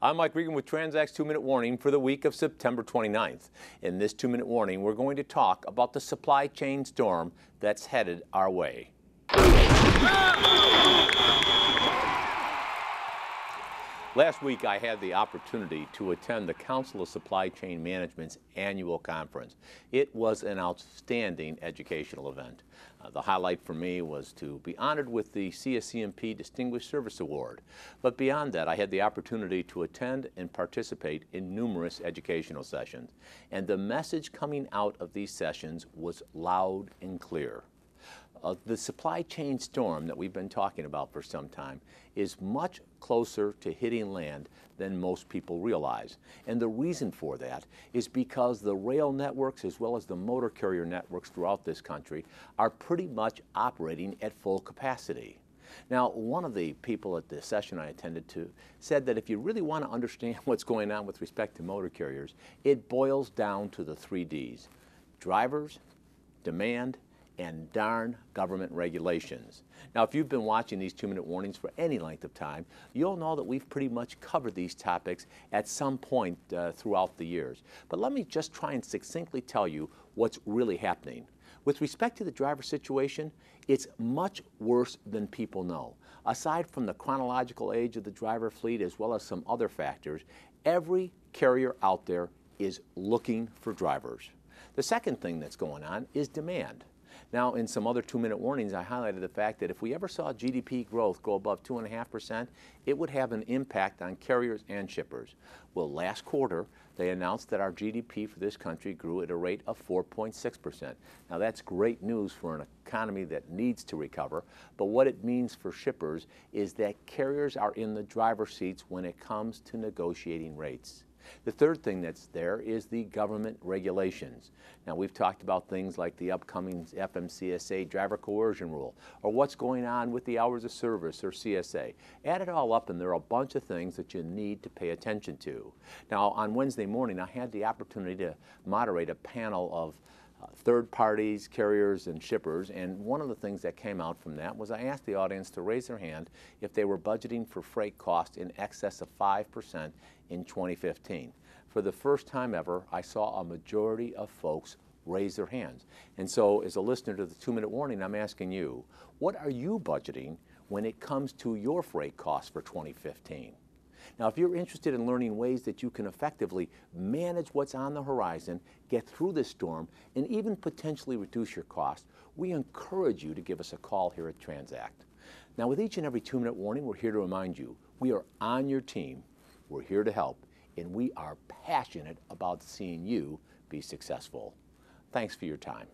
I'm Mike Regan with TranzAct's 2-Minute Warning for the week of September 29th. In this 2-minute warning, we're going to talk about the supply chain storm that's headed our way. Last week, I had the opportunity to attend the Council of Supply Chain Management's annual conference. It was an outstanding educational event. The highlight for me was to be honored with the CSCMP Distinguished Service Award. But beyond that, I had the opportunity to attend and participate in numerous educational sessions. And the message coming out of these sessions was loud and clear. The supply chain storm that we've been talking about for some time is much closer to hitting land than most people realize. And the reason for that is because the rail networks as well as the motor carrier networks throughout this country are pretty much operating at full capacity. Now, one of the people at the session I attended to said that if you really want to understand what's going on with respect to motor carriers, it boils down to the 3 Ds: drivers, demand, and darn government regulations. Now, if you've been watching these 2-minute warnings for any length of time, you'll know that we've pretty much covered these topics at some point throughout the years. But let me just try and succinctly tell you what's really happening. With respect to the driver situation, it's much worse than people know. Aside from the chronological age of the driver fleet as well as some other factors, every carrier out there is looking for drivers. The second thing that's going on is demand. Now, in some other 2-minute warnings, I highlighted the fact that if we ever saw GDP growth go above 2.5%, it would have an impact on carriers and shippers. Well, last quarter, they announced that our GDP for this country grew at a rate of 4.6%. Now, that's great news for an economy that needs to recover, but what it means for shippers is that carriers are in the driver's seats when it comes to negotiating rates. The third thing that's there is the government regulations. Now, we've talked about things like the upcoming FMCSA driver coercion rule, or what's going on with the hours of service, or CSA. Add it all up and there are a bunch of things that you need to pay attention to. Now, on Wednesday morning, I had the opportunity to moderate a panel of third parties, carriers, and shippers, and one of the things that came out from that was I asked the audience to raise their hand if they were budgeting for freight costs in excess of 5% in 2015. For the first time ever, I saw a majority of folks raise their hands. And so, as a listener to the 2-minute warning, I'm asking you, what are you budgeting when it comes to your freight costs for 2015? Now, if you're interested in learning ways that you can effectively manage what's on the horizon, get through this storm, and even potentially reduce your costs, we encourage you to give us a call here at TranzAct. Now, with each and every 2-minute warning, we're here to remind you, we are on your team, we're here to help, and we are passionate about seeing you be successful. Thanks for your time.